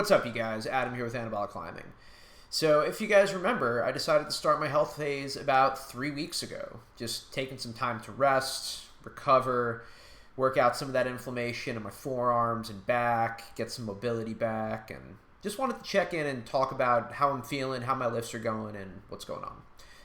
What's up, you guys? Adam here with Anabolic Climbing. So, if you guys remember, I decided to start my health phase about 3 weeks ago. Just taking some time to rest, recover, work out some of that inflammation in my forearms and back, get some mobility back, and just wanted to check in and talk about how I'm feeling, how my lifts are going, and what's going on.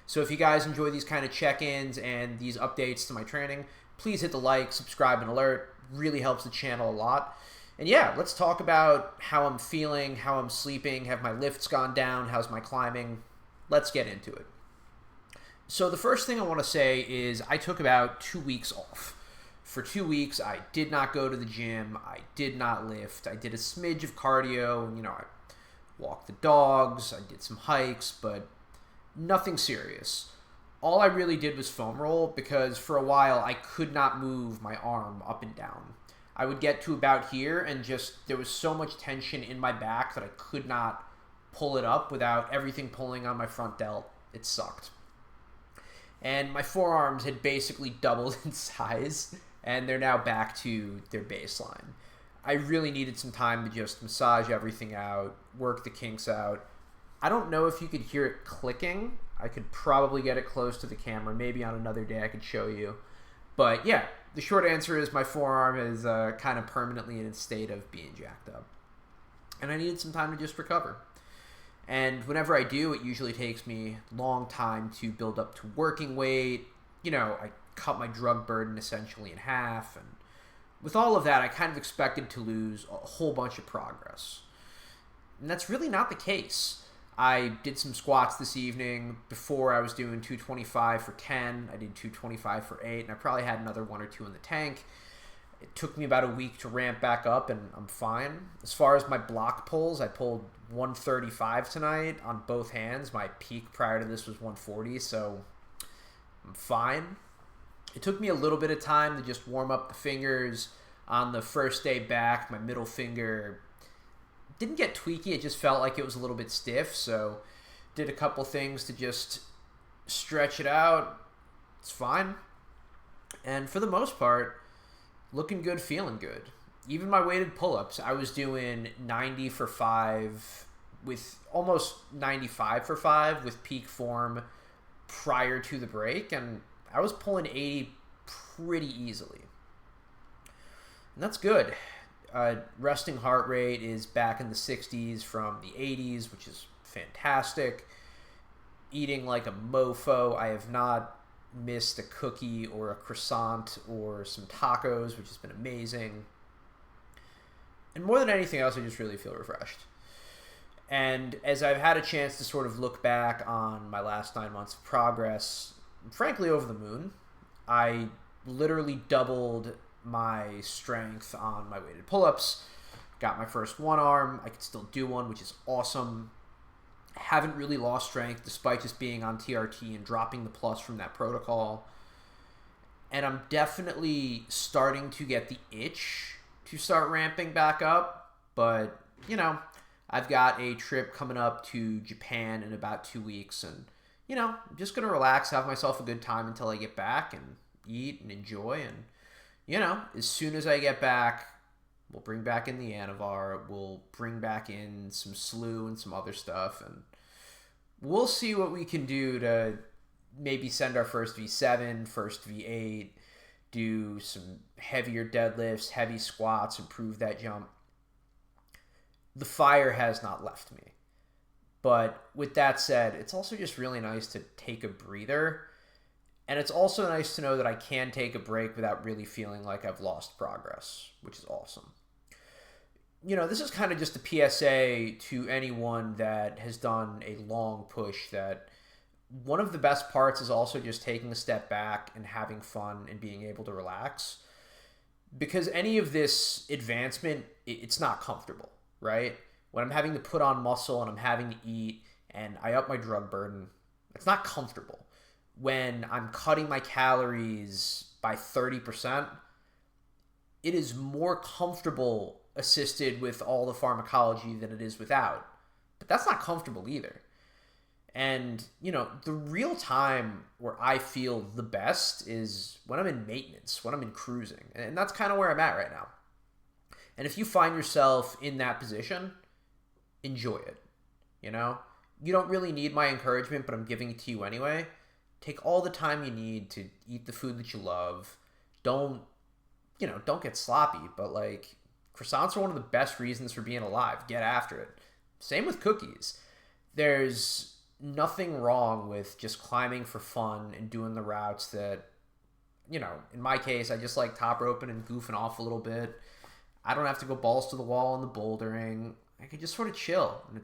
So if you guys enjoy these kind of check-ins and these updates to my training, please hit the like, subscribe, and alert. Really helps the channel a lot. And yeah, let's talk about how I'm feeling, how I'm sleeping, have my lifts gone down, how's my climbing. Let's get into it. So the first thing I want to say is I took about 2 weeks off. For 2 weeks, I did not go to the gym. I did not lift. I did a smidge of cardio. I walked the dogs. I did some hikes, but nothing serious. All I really did was foam roll because for a while I could not move my arm up and down. I would get to about here and just there was so much tension in my back that I could not pull it up without everything pulling on my front delt. It sucked. And my forearms had basically doubled in size and they're now back to their baseline. I really needed some time to just massage everything out, work the kinks out. I don't know if you could hear it clicking. I could probably get it close to the camera. Maybe on another day I could show you. But yeah, the short answer is my forearm is kind of permanently in a state of being jacked up. And I needed some time to just recover. And whenever I do, it usually takes me a long time to build up to working weight. I cut my drug burden essentially in half. And with all of that, I kind of expected to lose a whole bunch of progress. And that's really not the case. I did some squats this evening. Before I was doing 225 for 10. I did 225 for 8, and I probably had another 1 or 2 in the tank. It took me about a week to ramp back up, and I'm fine. As far as my block pulls, I pulled 135 tonight on both hands. My peak prior to this was 140, so I'm fine. It took me a little bit of time to just warm up the fingers. On the first day back, my middle finger didn't get tweaky, it just felt like it was a little bit stiff, so did a couple things to just stretch it out. It's fine. And for the most part, looking good, feeling good. Even my weighted pull-ups, I was doing 90 for 5 with almost 95 for 5 with peak form prior to the break, and I was pulling 80 pretty easily. And that's good. Resting heart rate is back in the 60s from the 80s, which is fantastic. Eating like a mofo. I have not missed a cookie or a croissant or some tacos, which has been amazing. And more than anything else, I just really feel refreshed. And as I've had a chance to sort of look back on my last 9 months of progress, I'm frankly over the moon. I literally doubled my strength on my weighted pull-ups. Got my first one arm. I can still do one, which is awesome. Haven't really lost strength despite just being on TRT and dropping the plus from that protocol. And I'm definitely starting to get the itch to start ramping back up. But, I've got a trip coming up to Japan in about 2 weeks. And, I'm just going to relax, have myself a good time until I get back and eat and enjoy. And as soon as I get back, we'll bring back in the Anavar, we'll bring back in some SLU and some other stuff, and we'll see what we can do to maybe send our first V7, first V8, do some heavier deadlifts, heavy squats, improve that jump. The fire has not left me. But with that said, it's also just really nice to take a breather. And it's also nice to know that I can take a break without really feeling like I've lost progress, which is awesome. This is kind of just a PSA to anyone that has done a long push that one of the best parts is also just taking a step back and having fun and being able to relax. Because any of this advancement, it's not comfortable, right? When I'm having to put on muscle and I'm having to eat and I up my drug burden, it's not comfortable. When I'm cutting my calories by 30%, it is more comfortable assisted with all the pharmacology than it is without. But that's not comfortable either. And, the real time where I feel the best is when I'm in maintenance, when I'm in cruising. And that's kind of where I'm at right now. And if you find yourself in that position, enjoy it. You know, you don't really need my encouragement, but I'm giving it to you anyway. Take all the time you need to eat the food that you love. Don't, don't get sloppy, but like croissants are one of the best reasons for being alive. Get after it. Same with cookies. There's nothing wrong with just climbing for fun and doing the routes that, in my case, I just like top roping and goofing off a little bit. I don't have to go balls to the wall on the bouldering. I can just sort of chill. And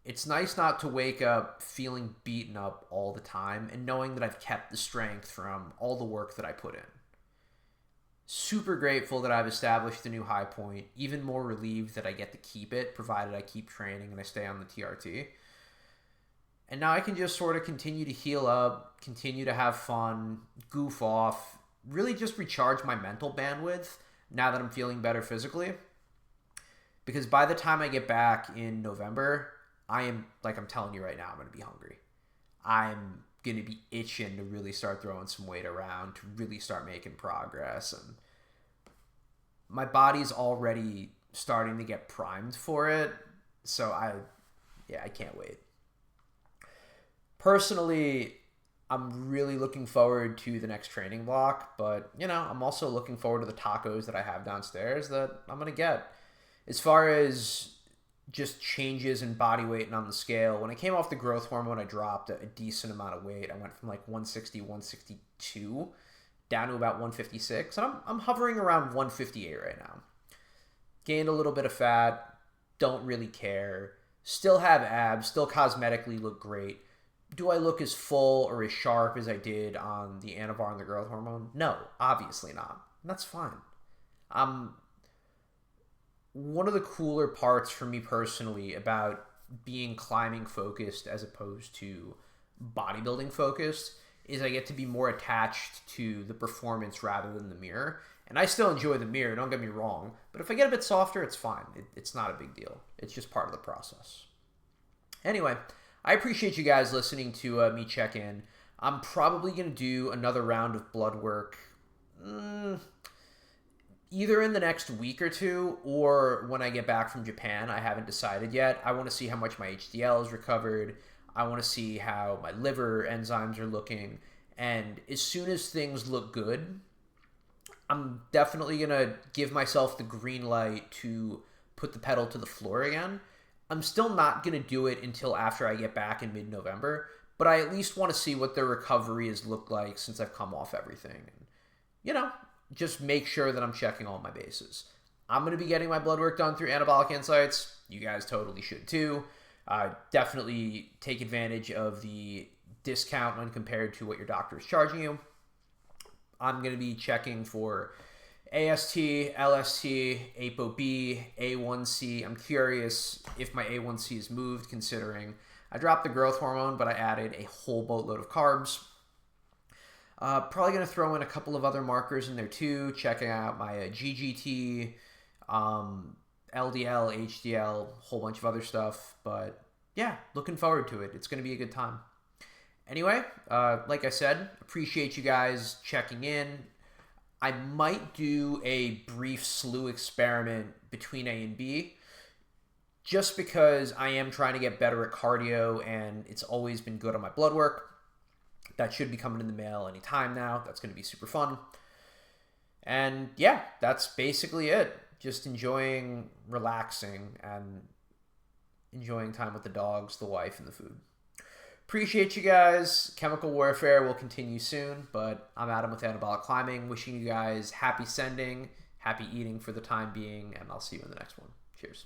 it's nice not to wake up feeling beaten up all the time and knowing that I've kept the strength from all the work that I put in. Super grateful that I've established a new high point. Even more relieved that I get to keep it, provided I keep training and I stay on the TRT. And now I can just sort of continue to heal up, continue to have fun, goof off, really just recharge my mental bandwidth now that I'm feeling better physically. Because by the time I get back in November, I'm telling you right now, I'm going to be hungry. I'm going to be itching to really start throwing some weight around, to really start making progress. And my body's already starting to get primed for it. So I can't wait. Personally, I'm really looking forward to the next training block, but, I'm also looking forward to the tacos that I have downstairs that I'm going to get. As far as just changes in body weight and on the scale, when I came off the growth hormone, I dropped a decent amount of weight. I went from like 160, 162 down to about 156, and I'm hovering around 158 right now. Gained a little bit of fat, don't really care. Still have abs, still cosmetically look great. Do I look as full or as sharp as I did on the Anavar and the growth hormone? No, obviously not. And that's fine. One of the cooler parts for me personally about being climbing focused as opposed to bodybuilding focused is I get to be more attached to the performance rather than the mirror. And I still enjoy the mirror, don't get me wrong. But if I get a bit softer, it's fine. It's not a big deal. It's just part of the process. Anyway, I appreciate you guys listening to me check in. I'm probably going to do another round of blood work either in the next week or two or when I get back from Japan. I haven't decided yet. I want to see how much my HDL is recovered. I want to see how my liver enzymes are looking. And as soon as things look good, I'm definitely going to give myself the green light to put the pedal to the floor again. I'm still not going to do it until after I get back in mid-November, but I at least want to see what the recovery has looked like since I've come off everything. And, just make sure that I'm checking all my bases. I'm going to be getting my blood work done through Anabolic Insights. You guys totally should too. Definitely take advantage of the discount when compared to what your doctor is charging you. I'm going to be checking for AST, LST, ApoB, A1C. I'm curious if my A1C has moved, considering I dropped the growth hormone, but I added a whole boatload of carbs. Probably going to throw in a couple of other markers in there too, checking out my GGT, LDL, HDL, a whole bunch of other stuff. But yeah, looking forward to it. It's going to be a good time. Anyway, like I said, appreciate you guys checking in. I might do a brief slew experiment between A and B, just because I am trying to get better at cardio and it's always been good on my blood work. That should be coming in the mail anytime now. That's going to be super fun. And yeah, that's basically it. Just enjoying relaxing and enjoying time with the dogs, the wife, and the food. Appreciate you guys. Chemical warfare will continue soon, but I'm Adam with Anabolic Climbing. Wishing you guys happy sending, happy eating for the time being, and I'll see you in the next one. Cheers.